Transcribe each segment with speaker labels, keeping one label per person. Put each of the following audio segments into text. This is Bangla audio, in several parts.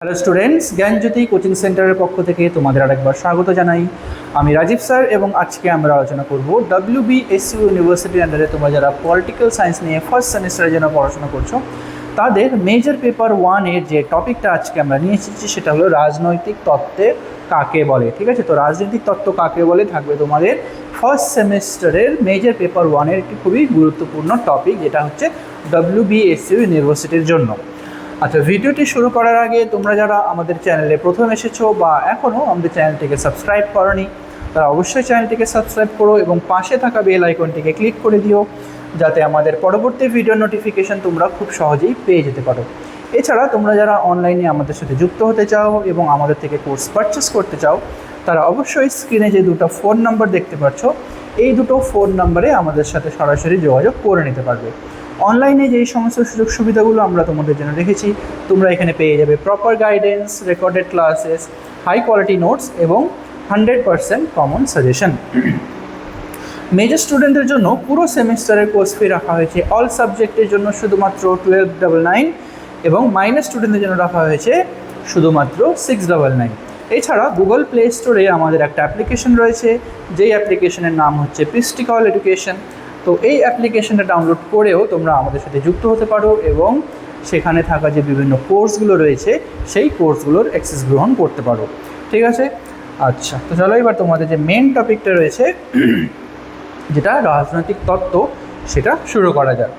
Speaker 1: হ্যালো স্টুডেন্টস, জ্ঞানজ্যোতি কোচিং সেন্টারের পক্ষ থেকে তোমাদের আরেকবার স্বাগত জানাই। আমি রাজীব স্যার এবং আজকে আমরা আলোচনা করব WBSU ইউনিভার্সিটির আন্ডারে তোমরা যারা পলিটিক্যাল সায়েন্স নিয়ে ফার্স্ট সেমিস্টারের জন্য পড়াশোনা করছো তাদের মেজর পেপার 1-এর যে টপিকটা আজকে আমরা নিয়ে এসেছি সেটা হলো রাজনৈতিক তত্ত্বে কাকে বলে। ঠিক আছে, তো রাজনৈতিক তত্ত্ব কাকে বলে থাকবে তোমাদের ফার্স্ট সেমিস্টারের মেজর পেপার 1-এর একটি খুবই গুরুত্বপূর্ণ টপিক, যেটা হচ্ছে WBSU ইউনিভার্সিটির জন্য। আচ্ছা, ভিডিওটি শুরু করার আগে তোমরা যারা আমাদের চ্যানেলে প্রথম এসেছো বা এখনও আমাদের চ্যানেলটিকে সাবস্ক্রাইব করোনি তারা অবশ্যই চ্যানেলটিকে সাবস্ক্রাইব করো এবং পাশে থাকা বেল আইকনটিকে ক্লিক করে দিও, যাতে আমাদের পরবর্তী ভিডিও নোটিফিকেশান তোমরা খুব সহজেই পেয়ে যেতে পারো। এছাড়া তোমরা যারা অনলাইনে আমাদের সাথে যুক্ত হতে চাও এবং আমাদের থেকে কোর্স পারচেস করতে চাও তারা অবশ্যই স্ক্রিনে যে দুটো ফোন নাম্বার দেখতে পাচ্ছ এই দুটো ফোন নাম্বারে আমাদের সাথে সরাসরি যোগাযোগ করে নিতে পারবে। অনলাইনে যেই সমস্ত সুযোগ সুবিধাগুলো আমরা তোমাদের জন্য রেখেছি তোমরা এখানে পেয়ে যাবে proper guidance, recorded classes, high quality notes এবং 100% কমন সাজেশন। মেজর স্টুডেন্টদের জন্য পুরো সেমিস্টারের কোর্স ফি রাখা হয়েছে অল সাবজেক্টের জন্য শুধুমাত্র 1299 এবং মাইনর স্টুডেন্টদের জন্য রাখা হয়েছে শুধুমাত্র 699। এছাড়া গুগল প্লে স্টোরে আমাদের একটা অ্যাপ্লিকেশন রয়েছে, যেই অ্যাপ্লিকেশনের নাম হচ্ছে পিস্টিকল এডুকেশন। তো এই অ্যাপ্লিকেশনটা ডাউনলোড করেও তোমরা আমাদের সাথে যুক্ত হতে পারো এবং সেখানে থাকা যে বিভিন্ন কোর্সগুলো রয়েছে সেই কোর্সগুলোর অ্যাক্সেস গ্রহণ করতে পারো। ঠিক আছে, আচ্ছা, তো চলো এবার তোমাদের যে মেন টপিকটা রয়েছে যেটা রাজনৈতিক তত্ত্ব সেটা শুরু করা যাক।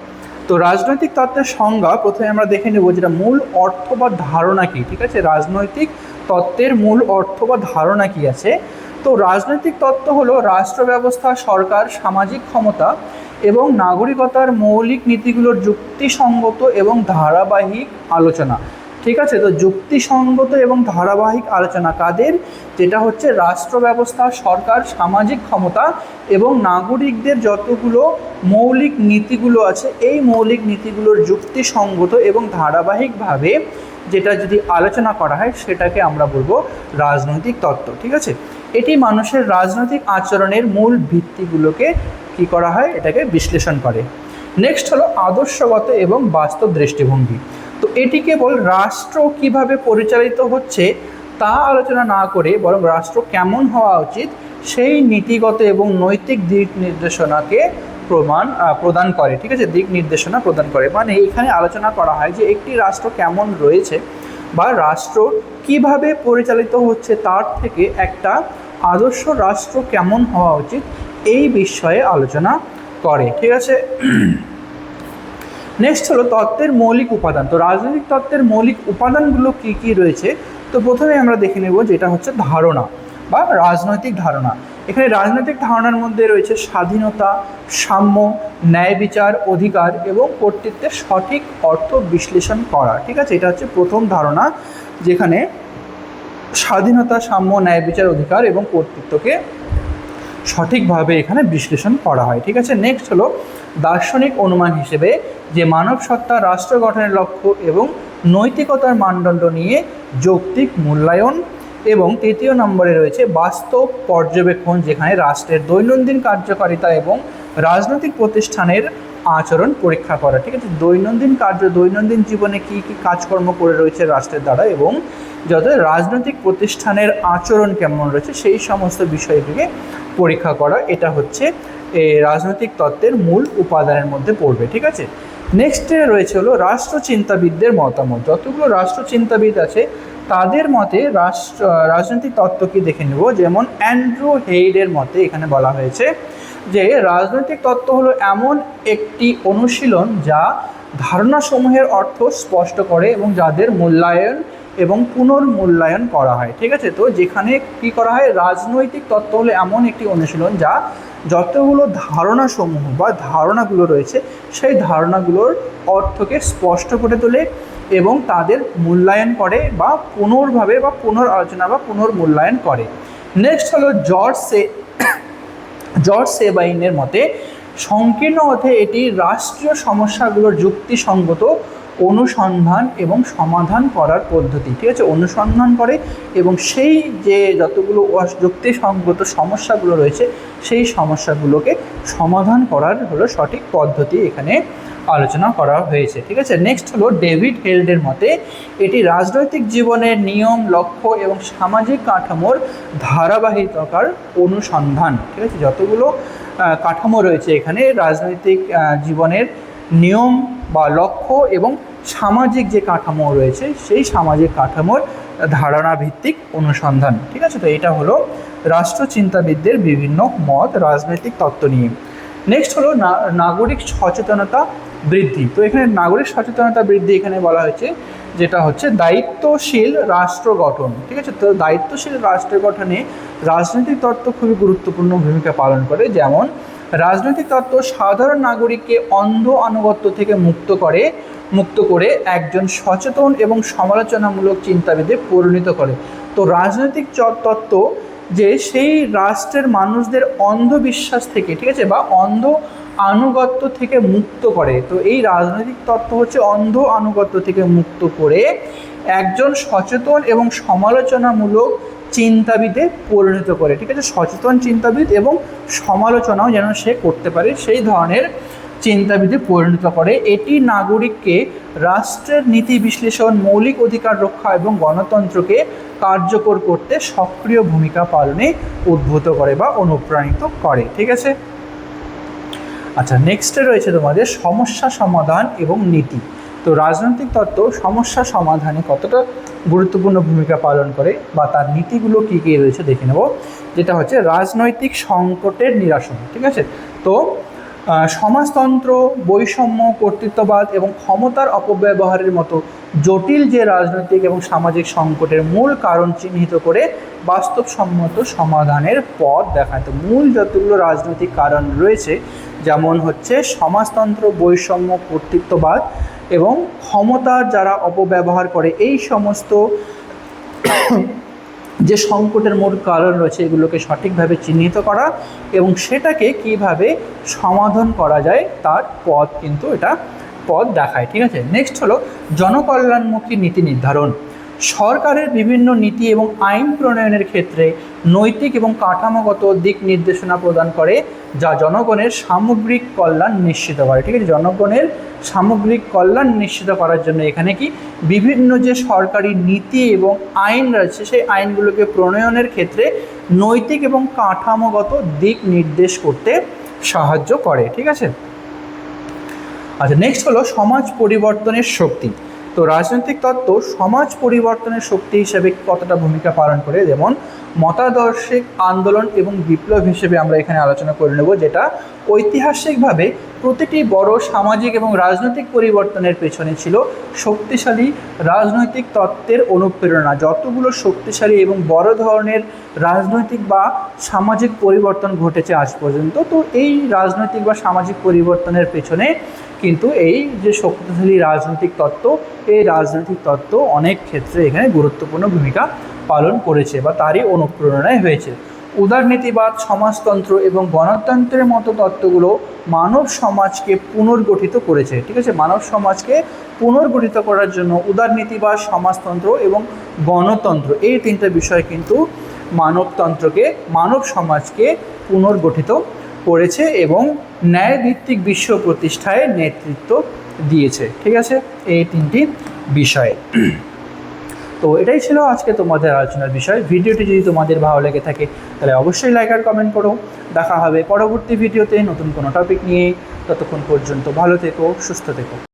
Speaker 1: তো রাজনৈতিক তত্ত্বের সংজ্ঞা প্রথমে আমরা দেখে নেব, যেটা মূল অর্থ বা ধারণা কী। ঠিক আছে, রাজনৈতিক তত্ত্বের মূল অর্থ বা ধারণা কী আছে। তো রাজনৈতিক তত্ত্ব হলো রাষ্ট্র ব্যবস্থা, সরকার, সামাজিক ক্ষমতা এবং নাগরিকতার মৌলিক নীতিগুলোর যুক্তিসঙ্গত এবং ধারাবাহিক আলোচনা। ঠিক আছে, তো যুক্তিসঙ্গত এবং ধারাবাহিক আলোচনা কাদের? যেটা হচ্ছে রাষ্ট্র ব্যবস্থা, সরকার, সামাজিক ক্ষমতা এবং নাগরিকদের যতগুলো মৌলিক নীতিগুলো আছে এই মৌলিক নীতিগুলোর যুক্তিসঙ্গত এবং ধারাবাহিকভাবে যেটা যদি আলোচনা করা হয় সেটাকে আমরা বলবো রাজনৈতিক তত্ত্ব। ঠিক আছে, এটি মানুষের রাজনৈতিক আচরণের মূল ভিত্তিগুলোকে কি করা হয়, এটাকে বিশ্লেষণ করে। নেক্সট হলো আদর্শগত এবং বাস্তব দৃষ্টিভঙ্গি। তো এটি কেবল রাষ্ট্র কিভাবে পরিচালিত হচ্ছে তা আলোচনা না করে বরং রাষ্ট্র কেমন হওয়া উচিত সেই নীতিগত এবং নৈতিক দিক নির্দেশনাকে প্রদান করে। ঠিক আছে, দিক নির্দেশনা প্রদান করে, মানে এখানে আলোচনা করা হয় যে একটি রাষ্ট্র কেমন রয়েছে বা রাষ্ট্র কিভাবে পরিচালিত হচ্ছে তার থেকে একটা আদর্শ রাষ্ট্র কেমন হওয়া উচিত এই বিষয়ে আলোচনা করে। ঠিক আছে, নেক্সট হলো তত্ত্বের মৌলিক উপাদান। তো রাজনৈতিক তত্ত্বের মৌলিক উপাদানগুলো কী কী রয়েছে, তো প্রথমে আমরা দেখে নেব যেটা হচ্ছে ধারণা বা রাজনৈতিক ধারণা। এখানে রাজনৈতিক ধারণার মধ্যে রয়েছে স্বাধীনতা, সাম্য, ন্যায় বিচার, অধিকার এবং কর্তৃত্বের সঠিক অর্থ বিশ্লেষণ করা। ঠিক আছে, এটা হচ্ছে প্রথম ধারণা, যেখানে স্বাধীনতা, সাম্য, ন্যায় বিচার, অধিকার এবং কর্তৃত্বকে সঠিকভাবে এখানে বিশ্লেষণ করা হয়। ঠিক আছে, নেক্সট হলো দার্শনিক অনুমান হিসেবে যে মানব সত্তা, রাষ্ট্র গঠনের লক্ষ্য এবং নৈতিকতার মানদণ্ড নিয়ে যৌক্তিক মূল্যায়ন। এবং তৃতীয় নম্বরে রয়েছে বাস্তব পর্যবেক্ষণ, যেখানে রাষ্ট্রের দৈনন্দিন কার্যকারিতা এবং রাজনৈতিক প্রতিষ্ঠানের আচরণ পরীক্ষা করা। ঠিক আছে, দৈনন্দিন জীবনে কী কী কাজকর্ম করে রয়েছে রাষ্ট্রের দ্বারা এবং যত রাজনৈতিক প্রতিষ্ঠানের আচরণ কেমন রয়েছে সেই সমস্ত বিষয়গুলিকে পরীক্ষা করা, এটা হচ্ছে রাজনৈতিক তত্ত্বের মূল উপাদানের মধ্যে পড়বে। ঠিক আছে, নেক্সটে রয়েছে হলো রাষ্ট্রচিন্তাবিদদের মতামত। যতগুলো রাষ্ট্রচিন্তাবিদ আছে তাদের মতে রাজনৈতিক তত্ত্ব কি দেখে নেব। যেমন অ্যান্ড্রু হেইডের মতে এখানে বলা হয়েছে যে রাজনৈতিক তত্ত্ব হলো এমন একটি অনুশীলন যা ধারণাসমূহের অর্থ স্পষ্ট করে এবং যাদের মূল্যায়ন এবং পুনর্মূল্যায়ন করা হয়। ঠিক আছে, তো যেখানে কি করা হয়, রাজনৈতিক তত্ত্ব হলো এমন একটি অনুশীলন যা যতগুলো ধারণাসমূহ বা ধারণাগুলো রয়েছে সেই ধারণাগুলোর অর্থকে স্পষ্ট করে তোলে এবং তাদের মূল্যায়ন করে বা পুনরালোচনা বা পুনর্মূল্যায়ন করে। নেক্সট হলো জর্জ সেবাইনের মতে সংকীর্ণ অর্থে এটি রাষ্ট্রীয় সমস্যাগুলোর যুক্তিসঙ্গত অনুসন্ধান এবং সমাধান করার পদ্ধতি, ঠিক আছে, অনুসন্ধান করে এবং সেই যে যতগুলো যুক্তিসঙ্গত সমস্যাগুলো রয়েছে সেই সমস্যাগুলোকে সমাধান করার হলো সঠিক পদ্ধতি এখানে আলোচনা করা হয়েছে, ঠিক আছে। নেক্সট হলো ডেভিড হেল্ডের মতে এটি রাজনৈতিক জীবনের নিয়ম, লক্ষ্য এবং সামাজিক কাঠামোর ধারাবাহিকতার অনুসন্ধান, ঠিক আছে। যতগুলো কাঠামো রয়েছে এখানে রাজনৈতিক জীবনের নিয়ম বা লক্ষ্য এবং সামাজিক যে কাঠামো রয়েছে সেই সামাজিক কাঠামোর ধারণা ভিত্তিক অনুসন্ধান, ঠিক আছে। তো এটা হলো রাষ্ট্রচিন্তাবিদদের বিভিন্ন মত রাজনৈতিক তত্ত্ব নিয়ে। নেক্সট হলো নাগরিক সচেতনতা বৃদ্ধি। তো এখানে নাগরিক সচেতনতা বৃদ্ধি এখানে বলা হয়েছে যেটা হচ্ছে দায়িত্বশীল রাষ্ট্র গঠন, ঠিক আছে। তো দায়িত্বশীল রাষ্ট্র গঠনে রাজনৈতিক তত্ত্ব খুবই গুরুত্বপূর্ণ ভূমিকা পালন করে। যেমন রাজনৈতিক তত্ত্ব সাধারণ নাগরিককে অন্ধ আনুগত্য থেকে মুক্ত করে একজন সচেতন এবং সমালোচনামূলক চিন্তাবিদে পরিণত করে। তো রাজনৈতিক তত্ত্ব যে সেই রাষ্ট্রের মানুষদের অন্ধবিশ্বাস থেকে, ঠিক আছে, বা অন্ধ আনুগত্য থেকে মুক্ত করে। তো এই রাজনৈতিক তত্ত্ব হচ্ছে অন্ধ আনুগত্য থেকে মুক্ত করে একজন সচেতন এবং সমালোচনামূলক চিন্তাবিদে পরিণত করে, ঠিক আছে। সচেতন চিন্তাবিদ এবং সমালোচনাও যেন সে করতে পারে সেই ধরনের চিন্তাবিদে পরিণত করে। এটি নাগরিককে রাষ্ট্রের নীতি বিশ্লেষণ, মৌলিক অধিকার রক্ষা এবং গণতন্ত্রকে কার্যকর করতে সক্রিয় ভূমিকা পালনে উদ্বুদ্ধ করে বা অনুপ্রাণিত করে, ঠিক আছে। আচ্ছা, নেক্সটে রয়েছে তোমাদের সমস্যা সমাধান এবং নীতি। তো রাজনৈতিক তত্ত্ব সমস্যা সমাধানে কতটা গুরুত্বপূর্ণ ভূমিকা পালন করে বা তার নীতিগুলো কী কী রয়েছে দেখে নেব। যেটা হচ্ছে রাজনৈতিক সংকটের নিরসন, ঠিক আছে। তো সমাজতন্ত্র, বৈষম্য, কর্তৃত্ববাদ এবং ক্ষমতার অপব্যবহারের মতো জটিল যে রাজনৈতিক এবং সামাজিক সংকটের মূল কারণ চিহ্নিত করে বাস্তবসম্মত সমাধানের পথ দেখায়। তো মূল যতগুলো রাজনৈতিক কারণ রয়েছে, যেমন হচ্ছে সমাজতন্ত্র, বৈষম্য, কর্তৃত্ববাদ এবং ক্ষমতার যারা অপব্যবহার করে, এই সমস্ত যে সংকটের মূল কারণ রয়েছে এগুলোকে সঠিকভাবে চিহ্নিত করা এবং সেটাকে কিভাবে সমাধান করা যায় তার পথ কিন্তু এটা পথ দেখায়, ঠিক আছে। নেক্সট হলো জনকল্যাণমুখী নীতি নির্ধারণ। সরকারের বিভিন্ন নীতি এবং আইন প্রণয়নের ক্ষেত্রে নৈতিক এবং কাঠামোগত দিক নির্দেশনা প্রদান করে যা জনগণের সামগ্রিক কল্যাণ নিশ্চিত করে, ঠিক আছে। জনগণের সামগ্রিক কল্যাণ নিশ্চিত করার জন্য এখানে কি বিভিন্ন যে সরকারি নীতি এবং আইন রয়েছে সেই আইনগুলোকে প্রণয়নের ক্ষেত্রে নৈতিক এবং কাঠামোগত দিক নির্দেশ করতে সাহায্য করে, ঠিক আছে। আচ্ছা, নেক্সট হলো সমাজ পরিবর্তনের শক্তি। তো রাজনৈতিক তত্ত্ব সমাজ পরিবর্তনের শক্তি হিসেবে কতটা ভূমিকা পালন করে, যেমন মতাদর্শিক আন্দোলন এবং বিপ্লব হিসেবে আমরা এখানে আলোচনা করে নেব। যেটা ঐতিহাসিকভাবে প্রতিটি বড় সামাজিক এবং রাজনৈতিক পরিবর্তনের পেছনে ছিল শক্তিশালী রাজনৈতিক তত্ত্বের অনুপ্রেরণা। যতগুলো শক্তিশালী এবং বড় ধরনের রাজনৈতিক বা সামাজিক পরিবর্তন ঘটেছে আজ পর্যন্ত, তো এই রাজনৈতিক বা সামাজিক পরিবর্তনের পেছনে কিন্তু এই যে শক্তিশালী রাজনৈতিক তত্ত্ব, এই রাজনৈতিক তত্ত্ব অনেক ক্ষেত্রে এখানে গুরুত্বপূর্ণ ভূমিকা পালন করেছে বা তারই অনুপ্রেরণায় হয়েছে। উদারনীতিবাদ, সমাজতন্ত্র এবং গণতন্ত্রের মতো তত্ত্বগুলো মানব সমাজকে পুনর্গঠিত করেছে, ঠিক আছে। মানব সমাজকে পুনর্গঠিত করার জন্য উদারনীতিবাদ, সমাজতন্ত্র এবং গণতন্ত্র এই তিনটা বিষয় কিন্তু মানব সমাজকে পুনর্গঠিত করেছে এবং ন্যায়ভিত্তিক বিশ্ব প্রতিষ্ঠায় নেতৃত্ব দিয়েছে, ঠিক আছে, এই তিনটি বিষয়। তো এটাই ছিল আজকে তোমাদের আলোচনার বিষয়। ভিডিওটি যদি তোমাদের ভালো লেগে থাকে তাহলে অবশ্যই লাইক আর কমেন্ট করো। দেখা হবে পরবর্তী ভিডিওতে নতুন কোনো টপিক নিয়ে। ততক্ষণ পর্যন্ত ভালো থেকো, সুস্থ থেকো।